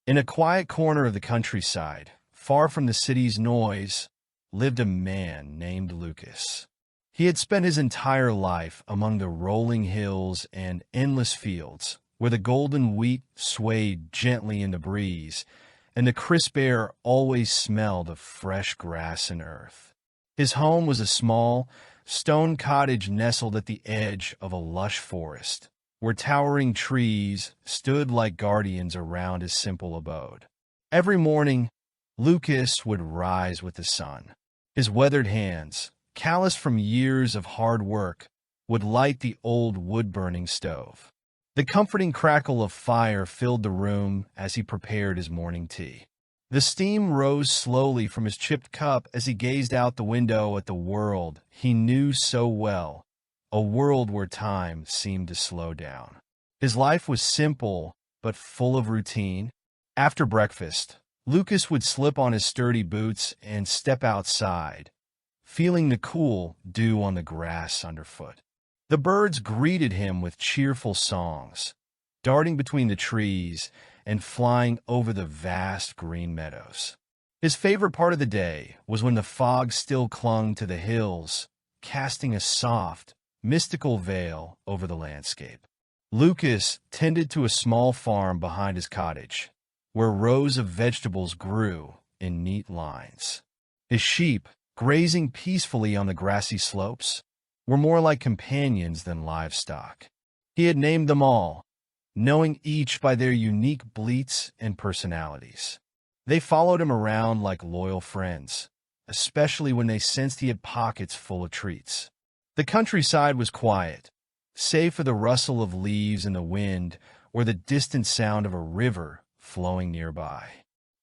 In a quiet corner of the countryside, far from the city's noise, lived a man named Lucas. He had spent his entire life among the rolling hills and endless fields, where the golden wheat swayed gently in the breeze, and the crisp air always smelled of fresh grass and earth. His home was a small, stone cottage nestled at the edge of a lush forest, where towering trees stood like guardians around his simple abode. Every morning, Lucas would rise with the sun. His weathered hands, calloused from years of hard work, would light the old wood-burning stove. The comforting crackle of fire filled the room as he prepared his morning tea. The steam rose slowly from his chipped cup as he gazed out the window at the world he knew so well, a world where time seemed to slow down. His life was simple but full of routine. After breakfast, Lucas would slip on his sturdy boots and step outside, feeling the cool dew on the grass underfoot. The birds greeted him with cheerful songs, darting between the trees and flying over the vast green meadows. His favorite part of the day was when the fog still clung to the hills, casting a soft, mystical veil over the landscape. Lucas tended to a small farm behind his cottage, where rows of vegetables grew in neat lines. His sheep, grazing peacefully on the grassy slopes, were more like companions than livestock. He had named them all, knowing each by their unique bleats and personalities. They followed him around like loyal friends, especially when they sensed he had pockets full of treats. The countryside was quiet, save for the rustle of leaves in the wind or the distant sound of a river flowing nearby.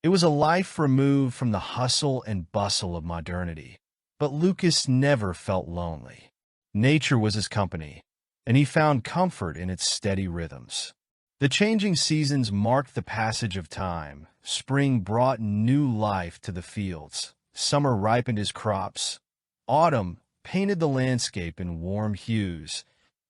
It was a life removed from the hustle and bustle of modernity, but Lucas never felt lonely. Nature was his company, and he found comfort in its steady rhythms. The changing seasons marked the passage of time. Spring brought new life to the fields. Summer ripened his crops. Autumn painted the landscape in warm hues,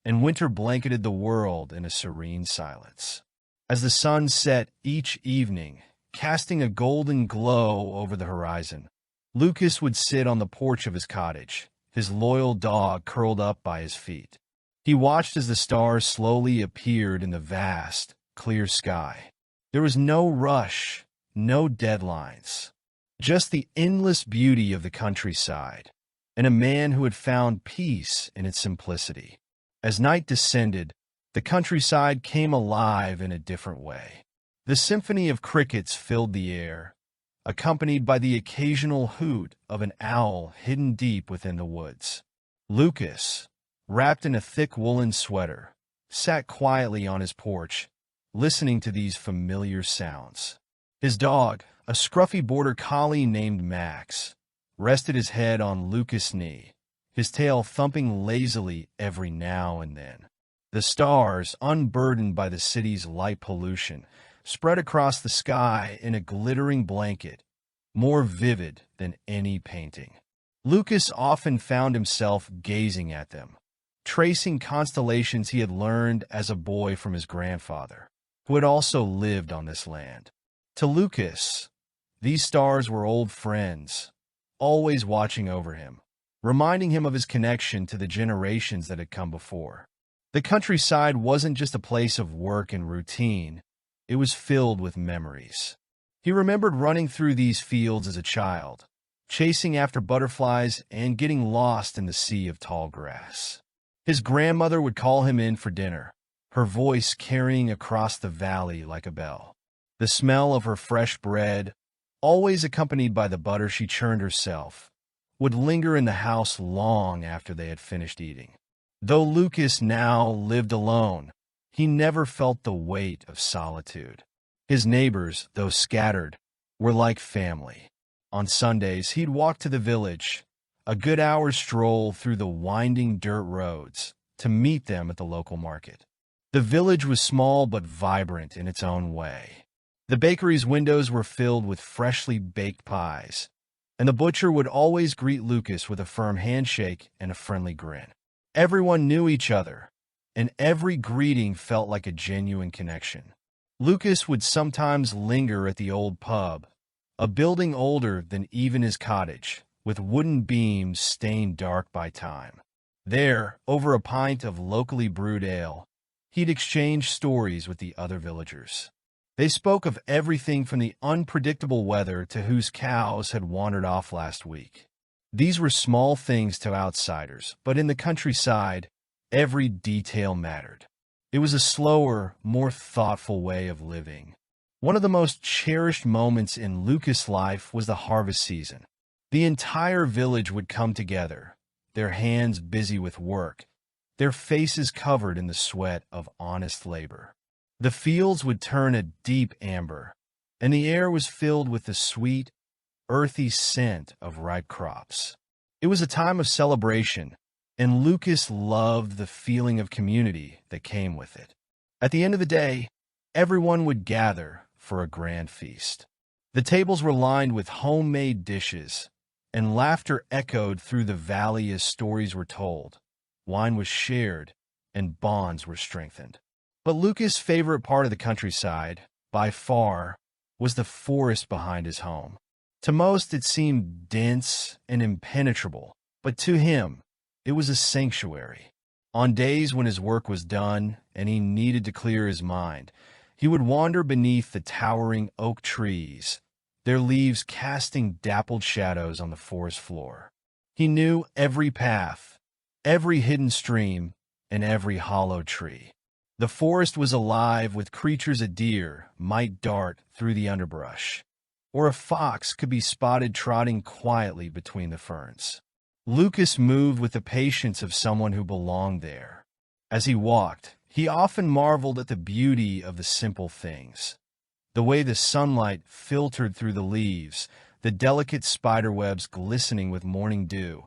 and winter blanketed the world in a serene silence. As the sun set each evening, casting a golden glow over the horizon, Lucas would sit on the porch of his cottage, his loyal dog curled up by his feet. He watched as the stars slowly appeared in the vast, clear sky. There was no rush, no deadlines, just the endless beauty of the countryside, and a man who had found peace in its simplicity. As night descended, the countryside came alive in a different way. The symphony of crickets filled the air, accompanied by the occasional hoot of an owl hidden deep within the woods. Lucas, wrapped in a thick woolen sweater, sat quietly on his porch, listening to these familiar sounds. His dog, a scruffy border collie named Max, rested his head on Lucas' knee, his tail thumping lazily every now and then. The stars, unburdened by the city's light pollution, spread across the sky in a glittering blanket, more vivid than any painting. Lucas often found himself gazing at them, tracing constellations he had learned as a boy from his grandfather, who had also lived on this land. To Lucas, these stars were old friends, always watching over him, reminding him of his connection to the generations that had come before. The countryside wasn't just a place of work and routine, it was filled with memories. He remembered running through these fields as a child, chasing after butterflies and getting lost in the sea of tall grass. His grandmother would call him in for dinner, her voice carrying across the valley like a bell. The smell of her fresh bread, always accompanied by the butter she churned herself, would linger in the house long after they had finished eating. Though Lucas now lived alone, he never felt the weight of solitude. His neighbors, though scattered, were like family. On Sundays, he'd walk to the village, a good hour's stroll through the winding dirt roads, to meet them at the local market. The village was small but vibrant in its own way. The bakery's windows were filled with freshly baked pies, and the butcher would always greet Lucas with a firm handshake and a friendly grin. Everyone knew each other, and every greeting felt like a genuine connection. Lucas would sometimes linger at the old pub, a building older than even his cottage, with wooden beams stained dark by time. There, over a pint of locally brewed ale, he'd exchange stories with the other villagers. They spoke of everything from the unpredictable weather to whose cows had wandered off last week. These were small things to outsiders, but in the countryside, every detail mattered. It was a slower, more thoughtful way of living. One of the most cherished moments in Lucas' life was the harvest season. The entire village would come together, their hands busy with work, their faces covered in the sweat of honest labor. The fields would turn a deep amber, and the air was filled with the sweet, earthy scent of ripe crops. It was a time of celebration, and Lucas loved the feeling of community that came with it. At the end of the day, everyone would gather for a grand feast. The tables were lined with homemade dishes, and laughter echoed through the valley as stories were told. Wine was shared, and bonds were strengthened. But Lucas' favorite part of the countryside, by far, was the forest behind his home. To most it seemed dense and impenetrable, but to him, it was a sanctuary. On days when his work was done and he needed to clear his mind, he would wander beneath the towering oak trees, their leaves casting dappled shadows on the forest floor. He knew every path, every hidden stream, and every hollow tree. The forest was alive with creatures a deer might dart through the underbrush, or a fox could be spotted trotting quietly between the ferns. Lucas moved with the patience of someone who belonged there. As he walked, he often marveled at the beauty of the simple things. The way the sunlight filtered through the leaves, the delicate spiderwebs glistening with morning dew,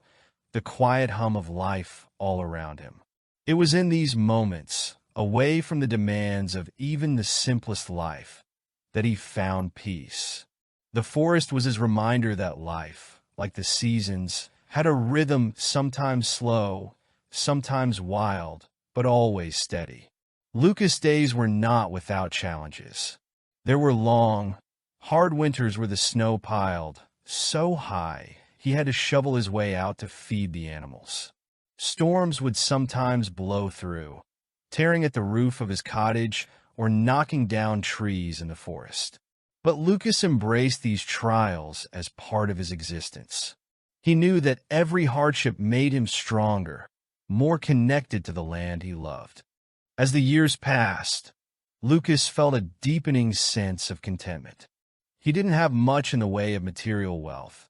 the quiet hum of life all around him. It was in these moments, away from the demands of even the simplest life, that he found peace. The forest was his reminder that life, like the seasons, had a rhythm sometimes slow, sometimes wild, but always steady. Lucas' days were not without challenges. There were long, hard winters where the snow piled so high he had to shovel his way out to feed the animals. Storms would sometimes blow through, tearing at the roof of his cottage or knocking down trees in the forest. But Lucas embraced these trials as part of his existence. He knew that every hardship made him stronger, more connected to the land he loved. As the years passed, Lucas felt a deepening sense of contentment. He didn't have much in the way of material wealth,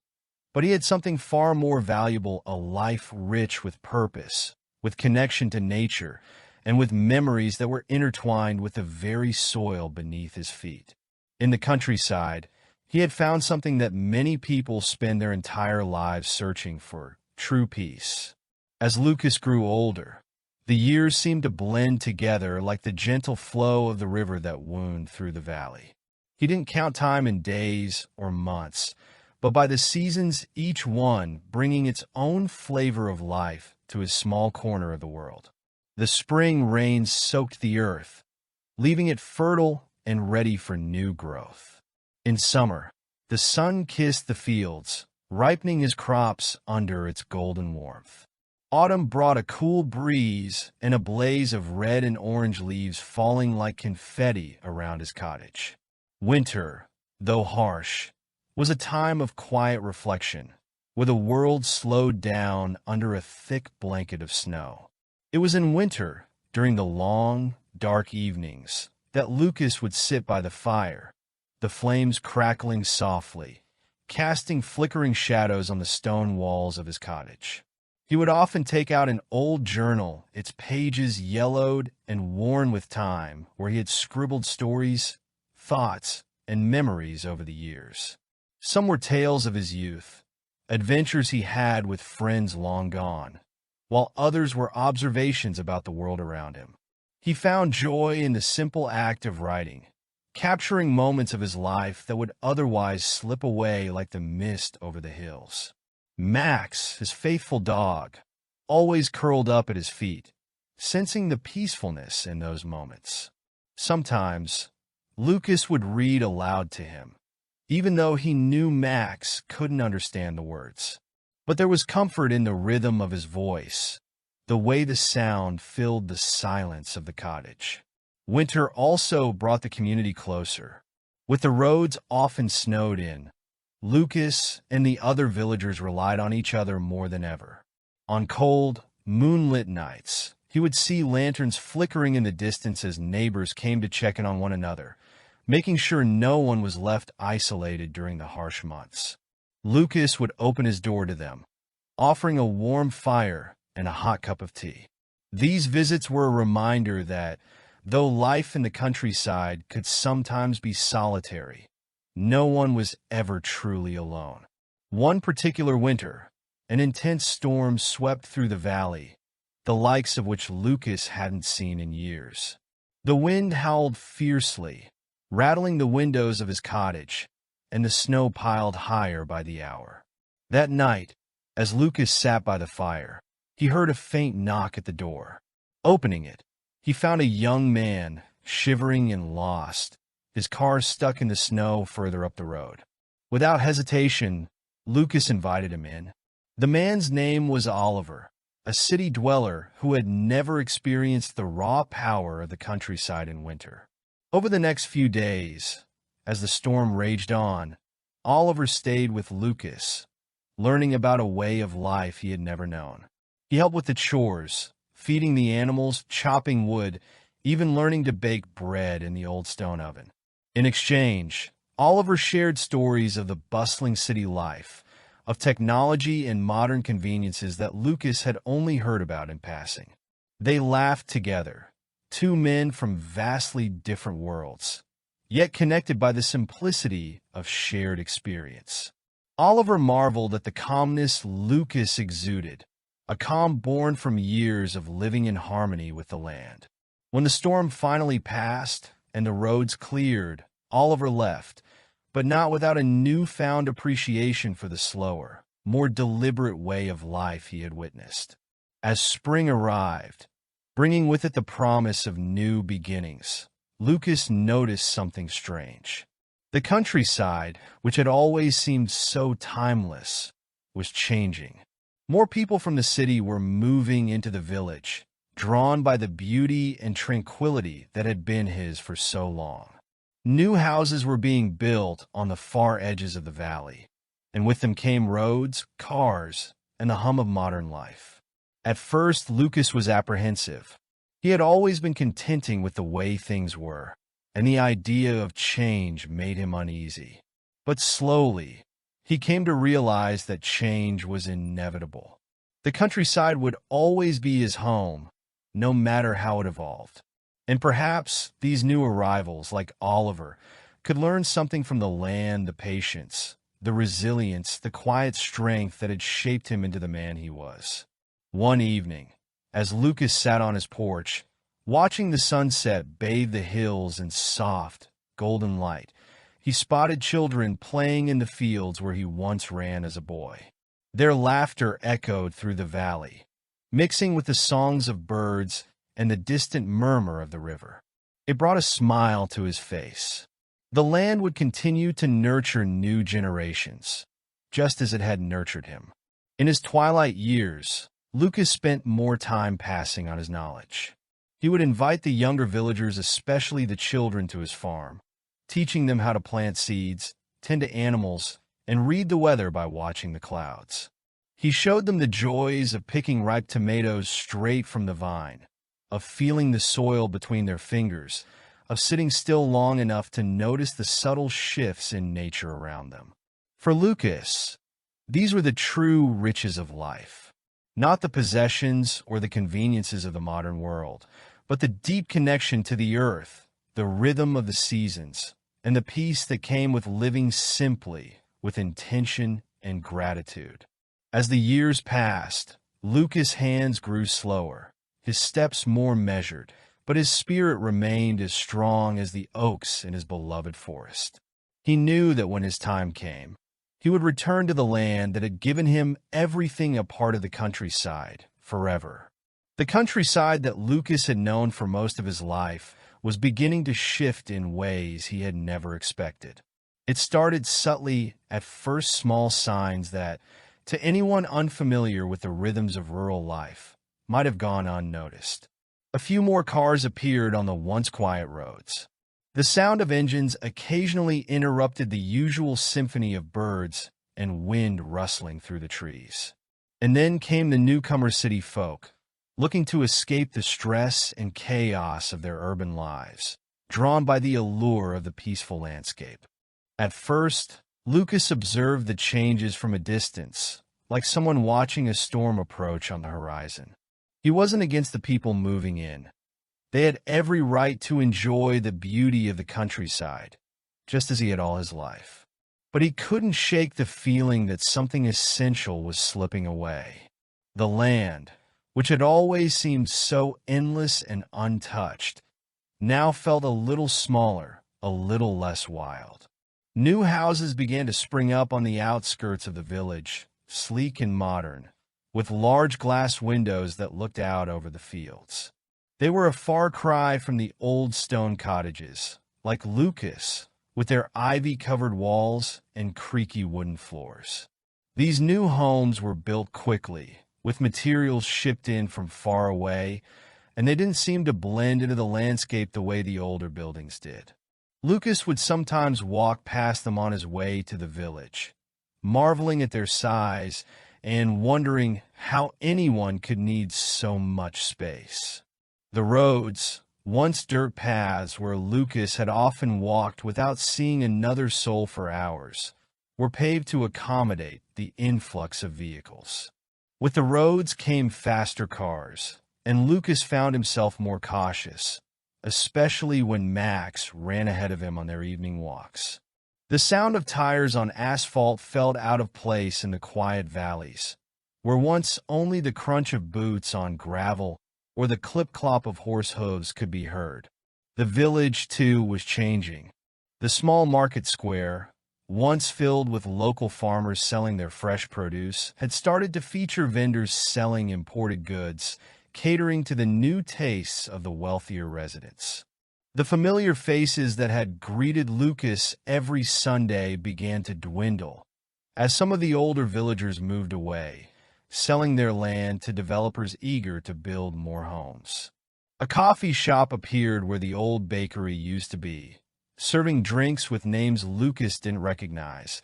but he had something far more valuable, a life rich with purpose, with connection to nature, and with memories that were intertwined with the very soil beneath his feet. In the countryside, he had found something that many people spend their entire lives searching for: true peace. As Lucas grew older, the years seemed to blend together like the gentle flow of the river that wound through the valley. He didn't count time in days or months, but by the seasons, each one bringing its own flavor of life to his small corner of the world. The spring rains soaked the earth, leaving it fertile and ready for new growth. In summer, the sun kissed the fields, ripening his crops under its golden warmth. Autumn brought a cool breeze and a blaze of red and orange leaves falling like confetti around his cottage. Winter, though harsh, was a time of quiet reflection, where the world slowed down under a thick blanket of snow. It was in winter, during the long, dark evenings, that Lucas would sit by the fire, the flames crackling softly, casting flickering shadows on the stone walls of his cottage. He would often take out an old journal, its pages yellowed and worn with time, where he had scribbled stories, thoughts, and memories over the years. Some were tales of his youth, adventures he had with friends long gone, while others were observations about the world around him. He found joy in the simple act of writing, capturing moments of his life that would otherwise slip away like the mist over the hills. Max, his faithful dog, always curled up at his feet, sensing the peacefulness in those moments. Sometimes, Lucas would read aloud to him, even though he knew Max couldn't understand the words. But there was comfort in the rhythm of his voice, the way the sound filled the silence of the cottage. Winter also brought the community closer. With the roads often snowed in, Lucas and the other villagers relied on each other more than ever. On cold, moonlit nights, he would see lanterns flickering in the distance as neighbors came to check in on one another, making sure no one was left isolated during the harsh months. Lucas would open his door to them, offering a warm fire and a hot cup of tea. These visits were a reminder that, though life in the countryside could sometimes be solitary, no one was ever truly alone. One particular winter, an intense storm swept through the valley, the likes of which Lucas hadn't seen in years. The wind howled fiercely, rattling the windows of his cottage, and the snow piled higher by the hour. That night, as Lucas sat by the fire, he heard a faint knock at the door. Opening it, he found a young man, shivering and lost, his car stuck in the snow further up the road. Without hesitation, Lucas invited him in. The man's name was Oliver, a city dweller who had never experienced the raw power of the countryside in winter. Over the next few days, as the storm raged on, Oliver stayed with Lucas, learning about a way of life he had never known. He helped with the chores, feeding the animals, chopping wood, even learning to bake bread in the old stone oven. In exchange, Oliver shared stories of the bustling city life, of technology and modern conveniences that Lucas had only heard about in passing. They laughed together, two men from vastly different worlds, yet connected by the simplicity of shared experience. Oliver marveled at the calmness Lucas exuded, a calm born from years of living in harmony with the land. When the storm finally passed and the roads cleared, Oliver left, but not without a newfound appreciation for the slower, more deliberate way of life he had witnessed. As spring arrived, bringing with it the promise of new beginnings, Lucas noticed something strange. The countryside, which had always seemed so timeless, was changing. More people from the city were moving into the village, drawn by the beauty and tranquility that had been his for so long. New houses were being built on the far edges of the valley, and with them came roads, cars, and the hum of modern life. At first, Lucas was apprehensive. He had always been contenting with the way things were, and the idea of change made him uneasy. But slowly, he came to realize that change was inevitable. The countryside would always be his home, no matter how it evolved. And perhaps these new arrivals, like Oliver, could learn something from the land, the patience, the resilience, the quiet strength that had shaped him into the man he was. One evening, as Lucas sat on his porch, watching the sunset bathe the hills in soft, golden light, he spotted children playing in the fields where he once ran as a boy. Their laughter echoed through the valley, mixing with the songs of birds and the distant murmur of the river. It brought a smile to his face. The land would continue to nurture new generations, just as it had nurtured him. In his twilight years, Lucas spent more time passing on his knowledge. He would invite the younger villagers, especially the children, to his farm, teaching them how to plant seeds, tend to animals, and read the weather by watching the clouds. He showed them the joys of picking ripe tomatoes straight from the vine, of feeling the soil between their fingers, of sitting still long enough to notice the subtle shifts in nature around them. For Lucas, these were the true riches of life, not the possessions or the conveniences of the modern world, but the deep connection to the earth, the rhythm of the seasons, and the peace that came with living simply, with intention and gratitude. As the years passed, Lucas' hands grew slower, his steps more measured, but his spirit remained as strong as the oaks in his beloved forest. He knew that when his time came, he would return to the land that had given him everything a part of the countryside forever. The countryside that Lucas had known for most of his life was beginning to shift in ways he had never expected. It started subtly, at first small signs that, to anyone unfamiliar with the rhythms of rural life, might have gone unnoticed. A few more cars appeared on the once quiet roads. The sound of engines occasionally interrupted the usual symphony of birds and wind rustling through the trees. And then came the newcomer city folk, looking to escape the stress and chaos of their urban lives, drawn by the allure of the peaceful landscape. At first, Lucas observed the changes from a distance, like someone watching a storm approach on the horizon. He wasn't against the people moving in. They had every right to enjoy the beauty of the countryside, just as he had all his life. But he couldn't shake the feeling that something essential was slipping away. The land, which had always seemed so endless and untouched, now felt a little smaller, a little less wild. New houses began to spring up on the outskirts of the village, sleek and modern, with large glass windows that looked out over the fields. They were a far cry from the old stone cottages, like Lucas, with their ivy-covered walls and creaky wooden floors. These new homes were built quickly, with materials shipped in from far away, and they didn't seem to blend into the landscape the way the older buildings did. Lucas would sometimes walk past them on his way to the village, marveling at their size and wondering how anyone could need so much space. The roads, once dirt paths where Lucas had often walked without seeing another soul for hours, were paved to accommodate the influx of vehicles. With the roads came faster cars, and Lucas found himself more cautious, especially when Max ran ahead of him on their evening walks. The sound of tires on asphalt felt out of place in the quiet valleys, where once only the crunch of boots on gravel or the clip-clop of horse hooves could be heard. The village, too, was changing. The small market square, once filled with local farmers selling their fresh produce, had started to feature vendors selling imported goods, catering to the new tastes of the wealthier residents. The familiar faces that had greeted Lucas every Sunday began to dwindle, as some of the older villagers moved away, selling their land to developers eager to build more homes. A coffee shop appeared where the old bakery used to be, serving drinks with names Lucas didn't recognize,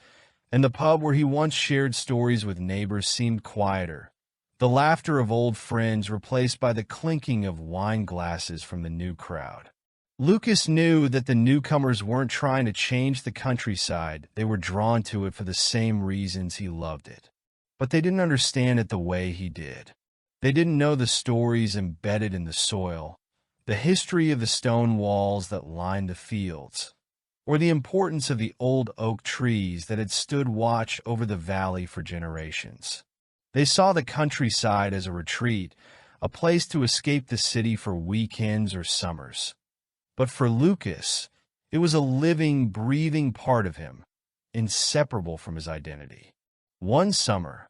and the pub where he once shared stories with neighbors seemed quieter, the laughter of old friends replaced by the clinking of wine glasses from the new crowd. Lucas knew that the newcomers weren't trying to change the countryside, they were drawn to it for the same reasons he loved it. But they didn't understand it the way he did. They didn't know the stories embedded in the soil, the history of the stone walls that lined the fields, or the importance of the old oak trees that had stood watch over the valley for generations. They saw the countryside as a retreat, a place to escape the city for weekends or summers. But for Lucas, it was a living, breathing part of him, inseparable from his identity. One summer,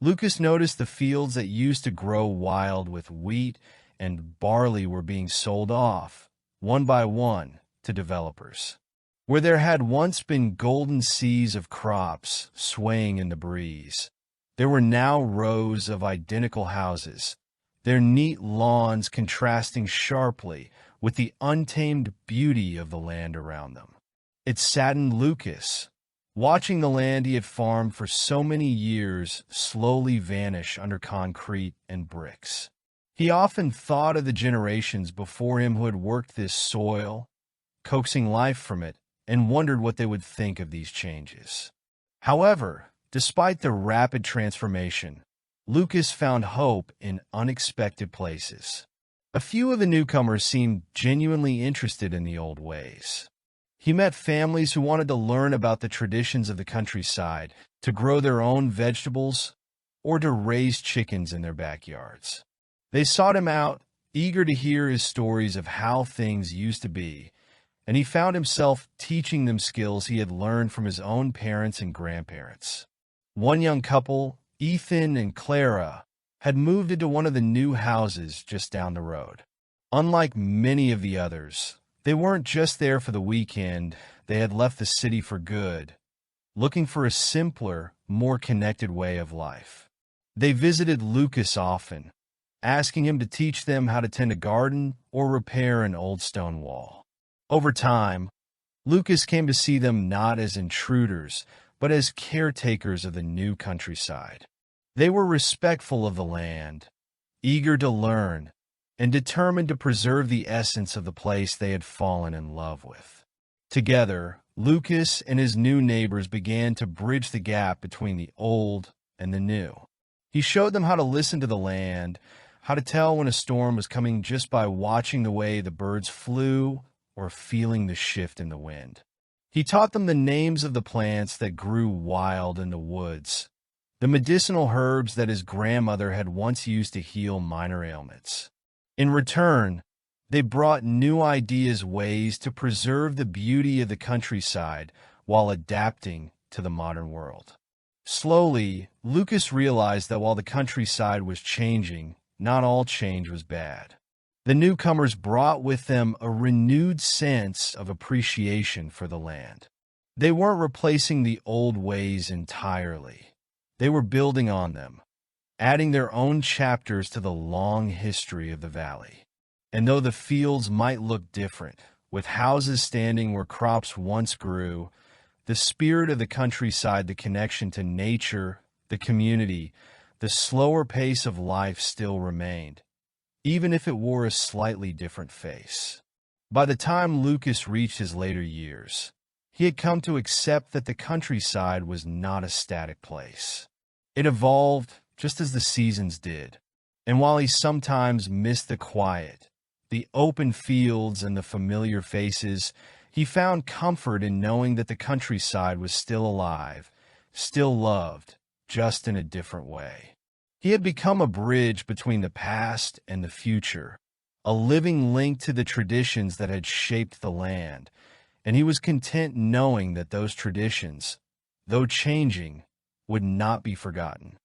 Lucas noticed the fields that used to grow wild with wheat and barley were being sold off, one by one, to developers. Where there had once been golden seas of crops swaying in the breeze, there were now rows of identical houses, their neat lawns contrasting sharply with the untamed beauty of the land around them. It saddened Lucas, watching the land he had farmed for so many years slowly vanish under concrete and bricks. He often thought of the generations before him who had worked this soil, coaxing life from it, and wondered what they would think of these changes. However, despite the rapid transformation, Lucas found hope in unexpected places. A few of the newcomers seemed genuinely interested in the old ways. He met families who wanted to learn about the traditions of the countryside, to grow their own vegetables, or to raise chickens in their backyards. They sought him out, eager to hear his stories of how things used to be, and he found himself teaching them skills he had learned from his own parents and grandparents. One young couple, Ethan and Clara, had moved into one of the new houses just down the road. Unlike many of the others, They weren't just there for the weekend, they had left the city for good, looking for a simpler, more connected way of life. They visited Lucas often, asking him to teach them how to tend a garden or repair an old stone wall. Over time, Lucas came to see them not as intruders, but as caretakers of the new countryside. They were respectful of the land, eager to learn, and determined to preserve the essence of the place they had fallen in love with. Together, Lucas and his new neighbors began to bridge the gap between the old and the new. He showed them how to listen to the land, how to tell when a storm was coming just by watching the way the birds flew or feeling the shift in the wind. He taught them the names of the plants that grew wild in the woods, the medicinal herbs that his grandmother had once used to heal minor ailments. In return, they brought new ideas, ways to preserve the beauty of the countryside while adapting to the modern world. Slowly, Lucas realized that while the countryside was changing, not all change was bad. The newcomers brought with them a renewed sense of appreciation for the land. They weren't replacing the old ways entirely. They were building on them, adding their own chapters to the long history of the valley. And though the fields might look different, with houses standing where crops once grew, the spirit of the countryside, the connection to nature, the community, the slower pace of life still remained, even if it wore a slightly different face. By the time Lucas reached his later years, he had come to accept that the countryside was not a static place. It evolved just as the seasons did, and while he sometimes missed the quiet, the open fields and the familiar faces, he found comfort in knowing that the countryside was still alive, still loved, just in a different way. He had become a bridge between the past and the future, a living link to the traditions that had shaped the land, and he was content knowing that those traditions, though changing, would not be forgotten.